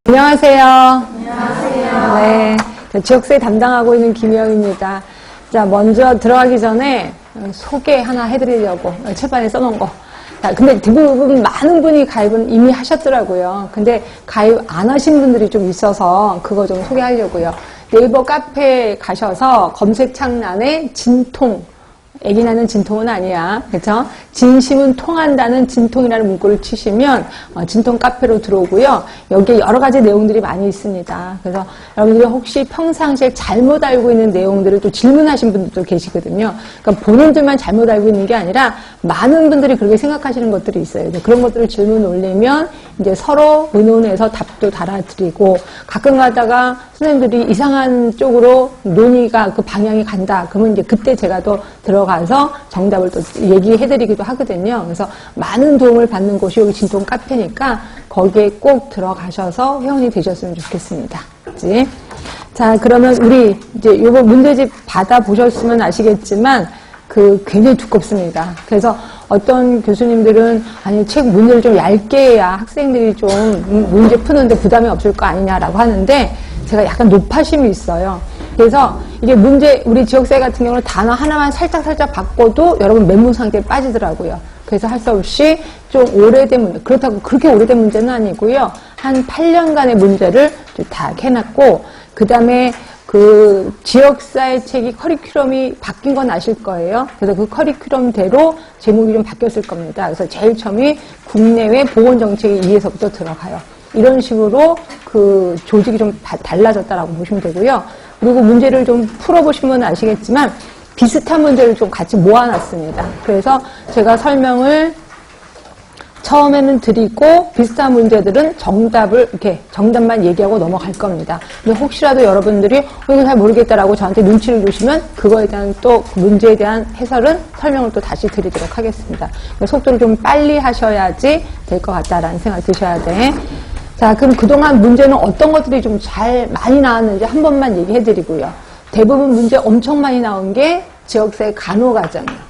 안녕하세요. 안녕하세요. 네, 지역세 담당하고 있는 김혜영입니다. 자, 먼저 들어가기 전에 소개 하나 해드리려고 책판에 써놓은 거. 자, 근데 대부분 많은 분이 가입은 이미 하셨더라고요. 근데 가입 안 하신 분들이 좀 있어서 그거 좀 소개하려고요. 네이버 카페에 가셔서 검색창란에 진통, 애기 낳는 진통은 아니야. 그쵸? 진심은 통한다는 진통이라는 문구를 치시면 진통 카페로 들어오고요. 여기에 여러 가지 내용들이 많이 있습니다. 그래서 여러분들이 혹시 평상시에 잘못 알고 있는 내용들을 또 질문하신 분들도 계시거든요. 그러니까 본인들만 잘못 알고 있는 게 아니라 많은 분들이 그렇게 생각하시는 것들이 있어요. 그런 것들을 질문 올리면 이제 서로 의논해서 답도 달아드리고 가끔 가다가 선생님들이 이상한 쪽으로 논의가 그 방향이 간다. 그러면 이제 그때 제가 또 들어가서 정답을 또 얘기해드리기도 하거든요. 그래서 많은 도움을 받는 곳이 여기 진통 카페니까 거기에 꼭 들어가셔서 회원이 되셨으면 좋겠습니다. 그치? 자, 그러면 우리 이제 요거 문제집 받아보셨으면 아시겠지만 굉장히 두껍습니다. 그래서 어떤 교수님들은 아니 책 문제를 좀 얇게 해야 학생들이 좀 문제 푸는데 부담이 없을 거 아니냐라고 하는데 제가 약간 높아심이 있어요. 그래서 이게 문제 우리 지역사회 같은 경우는 단어 하나만 살짝 바꿔도 여러분 멘붕 상태에 빠지더라고요. 그래서 할 수 없이 좀 오래된 문제, 그렇다고 그렇게 오래된 문제는 아니고요. 한 8년간의 문제를 다 해놨고 그 다음에 그 지역사회 책이 커리큘럼이 바뀐 건 아실 거예요. 그래서 그 커리큘럼대로 제목이 좀 바뀌었을 겁니다. 그래서 제일 처음이 국내외 보건정책에 의해서부터 들어가요. 이런 식으로 그 조직이 좀 달라졌다라고 보시면 되고요. 그리고 문제를 좀 풀어보시면 아시겠지만 비슷한 문제를 좀 같이 모아놨습니다. 그래서 제가 설명을 처음에는 드리고 비슷한 문제들은 정답을 이렇게 정답만 얘기하고 넘어갈 겁니다. 근데 혹시라도 여러분들이 이거 잘 모르겠다라고 저한테 눈치를 주시면 그거에 대한 또 문제에 대한 해설은 설명을 또 다시 드리도록 하겠습니다. 속도를 좀 빨리 하셔야지 될 것 같다라는 생각이 드셔야 돼. 자, 그럼 그동안 문제는 어떤 것들이 좀 많이 나왔는지 한 번만 얘기해 드리고요. 대부분 문제 엄청 많이 나온 게 지역사회 간호과정이에요.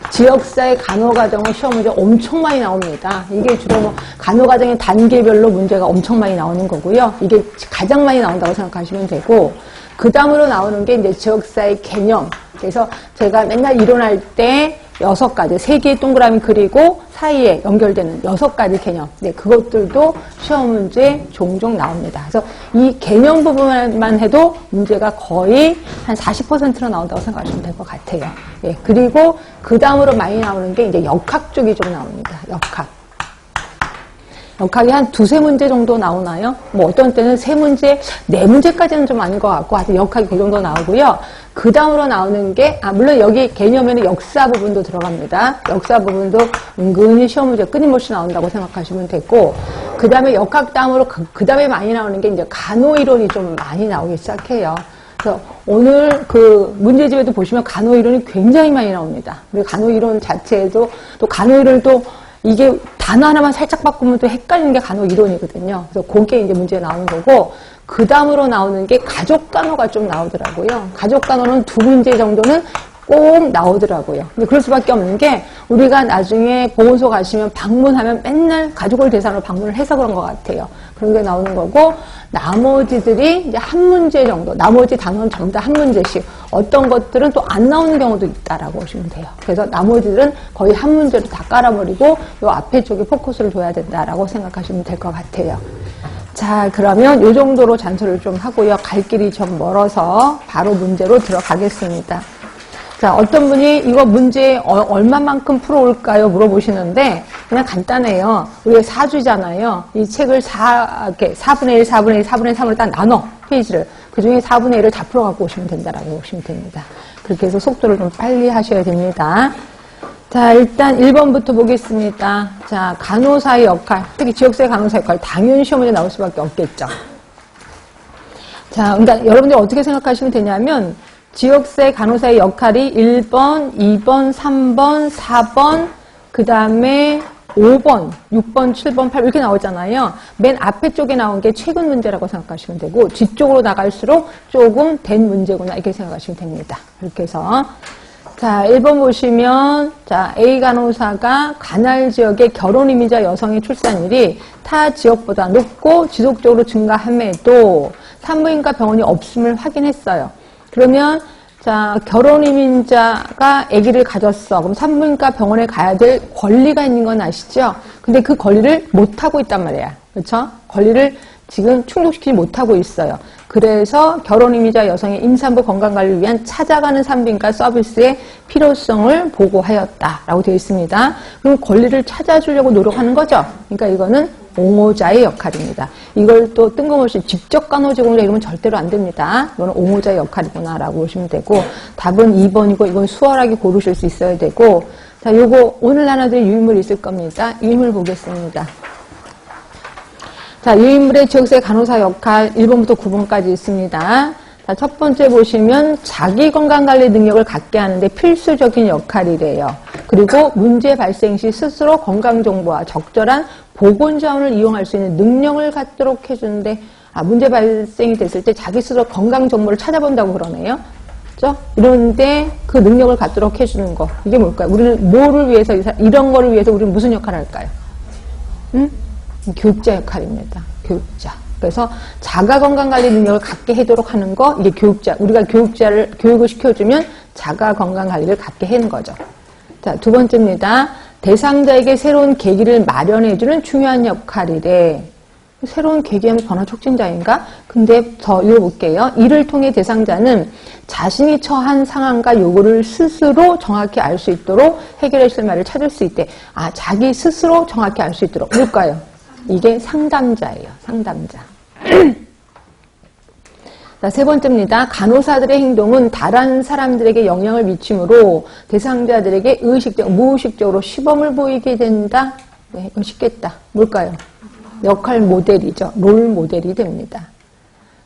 지역사회 간호과정은 시험 문제 엄청 많이 나옵니다. 이게 주로 뭐 간호과정의 단계별로 문제가 엄청 많이 나오는 거고요. 이게 가장 많이 나온다고 생각하시면 되고, 그 다음으로 나오는 게 이제 지역사회 개념. 그래서 제가 맨날 이론할 때 6가지, 3개의 동그라미 그리고 사이에 연결되는 6가지 개념. 네, 그것들도 시험 문제 종종 나옵니다. 그래서 이 개념 부분만 해도 문제가 거의 한 40%로 나온다고 생각하시면 될 것 같아요. 예, 그리고 그 다음으로 많이 나오는 게 이제 역학 쪽이 좀 나옵니다. 역학이 한 2-3문제 정도 나오나요? 뭐 어떤 때는 3문제, 4문제까지는 좀 아닌 것 같고 하여튼 역학이 그 정도 나오고요. 그 다음으로 나오는 게 물론 여기 개념에는 역사 부분도 들어갑니다. 역사 부분도 은근히 시험 문제 끊임없이 나온다고 생각하시면 되고 그 다음에 역학 다음으로 그 다음에 많이 나오는 게 이제 간호이론이 좀 많이 나오기 시작해요. 그래서 오늘 그 문제집에도 보시면 간호이론이 굉장히 많이 나옵니다. 그리고 간호이론 자체에도 또 간호이론을 또 이게 단어 하나만 살짝 바꾸면 또 헷갈리는 게 간호이론이거든요. 그래서 그게 이제 문제 나오는 거고, 그 다음으로 나오는 게 가족간호가 좀 나오더라고요. 가족간호는 2문제 정도는 꼭 나오더라고요. 근데 그럴 수밖에 없는 게, 우리가 나중에 보건소 가시면 방문하면 맨날 가족을 대상으로 방문을 해서 그런 것 같아요. 그런 게 나오는 거고, 나머지들이 이제 한 문제 정도, 나머지 단어는 전부 다 한 문제씩, 어떤 것들은 또 안 나오는 경우도 있다라고 보시면 돼요. 그래서 나머지들은 거의 한 문제로 다 깔아버리고, 요 앞에 쪽에 포커스를 둬야 된다라고 생각하시면 될 것 같아요. 자, 그러면 요 정도로 잔소리를 좀 하고요. 갈 길이 좀 멀어서 바로 문제로 들어가겠습니다. 자, 어떤 분이 이거 문제 얼마만큼 풀어올까요? 물어보시는데 그냥 간단해요. 우리가 4주잖아요. 이 책을 이렇게 4분의 1, 4분의 1, 4분의 3으로 딱 나눠, 페이지를. 그 중에 4분의 1을 다 풀어갖고 오시면 된다라고 보시면 됩니다. 그렇게 해서 속도를 좀 빨리 하셔야 됩니다. 자, 일단 1번부터 보겠습니다. 자, 간호사의 역할, 특히 지역사회 간호사의 역할, 당연히 시험 문제 나올 수밖에 없겠죠. 자, 그러니까 여러분들이 어떻게 생각하시면 되냐면 지역사회 간호사의 역할이 1번, 2번, 3번, 4번, 그 다음에 5번, 6번, 7번, 8번 이렇게 나오잖아요. 맨 앞에 쪽에 나온 게 최근 문제라고 생각하시면 되고 뒤쪽으로 나갈수록 조금 된 문제구나 이렇게 생각하시면 됩니다. 이렇게 해서 자 1번 보시면 자 A 간호사가 관할 지역의 결혼 이민자 여성의 출산율이 타 지역보다 높고 지속적으로 증가함에도 산부인과 병원이 없음을 확인했어요. 그러면 자, 결혼 이민자가 아기를 가졌어. 그럼 산부인과 병원에 가야 될 권리가 있는 건 아시죠? 근데 그 권리를 못하고 있단 말이야. 그렇죠? 권리를 지금 충족시키지 못하고 있어요. 그래서 결혼 이민자 여성의 임산부 건강관리를 위한 찾아가는 산부인과 서비스의 필요성을 보고하였다라고 되어 있습니다. 그럼 권리를 찾아주려고 노력하는 거죠. 그러니까 이거는 옹호자의 역할입니다. 이걸 또 뜬금없이 직접 간호제공자 이러면 절대로 안 됩니다. 이거는 옹호자의 역할이구나 라고 보시면 되고 답은 2번이고 이건 수월하게 고르실 수 있어야 되고 자, 요거 오늘 나눠드릴 유인물 있을 겁니다. 유인물 보겠습니다. 자, 유인물의 지역세 간호사 역할 1번부터 9번까지 있습니다. 자, 첫 번째 보시면 자기 건강관리 능력을 갖게 하는데 필수적인 역할이래요. 그리고 문제 발생 시 스스로 건강정보와 적절한 보건자원을 이용할 수 있는 능력을 갖도록 해주는데 문제 발생이 됐을 때 자기 스스로 건강정보를 찾아본다고 그러네요. 그렇죠? 이런데 그 능력을 갖도록 해주는 거 이게 뭘까요? 우리는 뭐를 위해서 이런 거를 위해서 우리는 무슨 역할을 할까요? 응? 교육자 역할입니다. 교육자. 그래서 자가 건강관리 능력을 갖게 하도록 하는 거 이게 교육자. 우리가 교육을 시켜주면 자가 건강관리를 갖게 하는 거죠. 자, 두 번째입니다. 대상자에게 새로운 계기를 마련해주는 중요한 역할이래. 새로운 계기하면 변화 촉진자인가? 근데 더 읽어볼게요. 이를 통해 대상자는 자신이 처한 상황과 요구를 스스로 정확히 알 수 있도록 해결해 줄 말을 찾을 수 있대. 자기 스스로 정확히 알 수 있도록. 뭘까요? 이게 상담자예요. 상담자. 자, 세 번째입니다. 간호사들의 행동은 다른 사람들에게 영향을 미치므로 대상자들에게 무의식적으로 시범을 보이게 된다. 네, 이건 쉽겠다. 뭘까요? 역할 모델이죠. 롤 모델이 됩니다.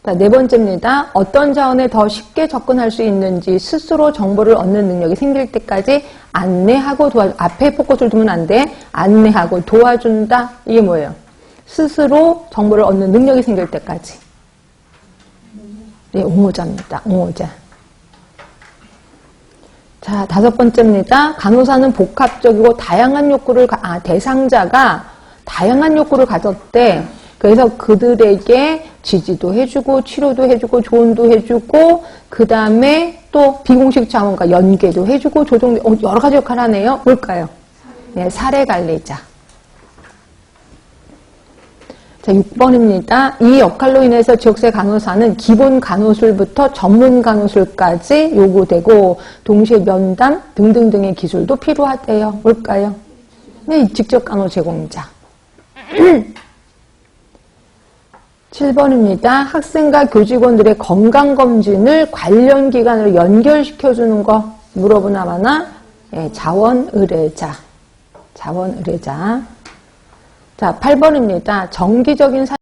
자, 네 번째입니다. 어떤 자원에 더 쉽게 접근할 수 있는지 스스로 정보를 얻는 능력이 생길 때까지 안내하고 앞에 포커스를 두면 안 돼. 안내하고 도와준다. 이게 뭐예요? 스스로 정보를 얻는 능력이 생길 때까지. 네, 옹호자입니다. 옹호자. 자, 다섯 번째입니다. 간호사는 복합적이고 다양한 욕구를, 대상자가 다양한 욕구를 가졌대. 그래서 그들에게 지지도 해주고, 치료도 해주고, 조언도 해주고, 그 다음에 또 비공식 자원과 연계도 해주고, 조정도, 여러 가지 역할을 하네요. 뭘까요? 네, 사례 관리자. 자, 6번입니다. 이 역할로 인해서 지역세 간호사는 기본 간호술부터 전문 간호술까지 요구되고 동시에 면담 등등등의 기술도 필요하대요. 뭘까요? 네, 직접 간호 제공자. 7번입니다. 학생과 교직원들의 건강검진을 관련 기관으로 연결시켜주는 거 물어보나 마나 네, 자원의뢰자. 자원의뢰자. 자, 8번입니다. 정기적인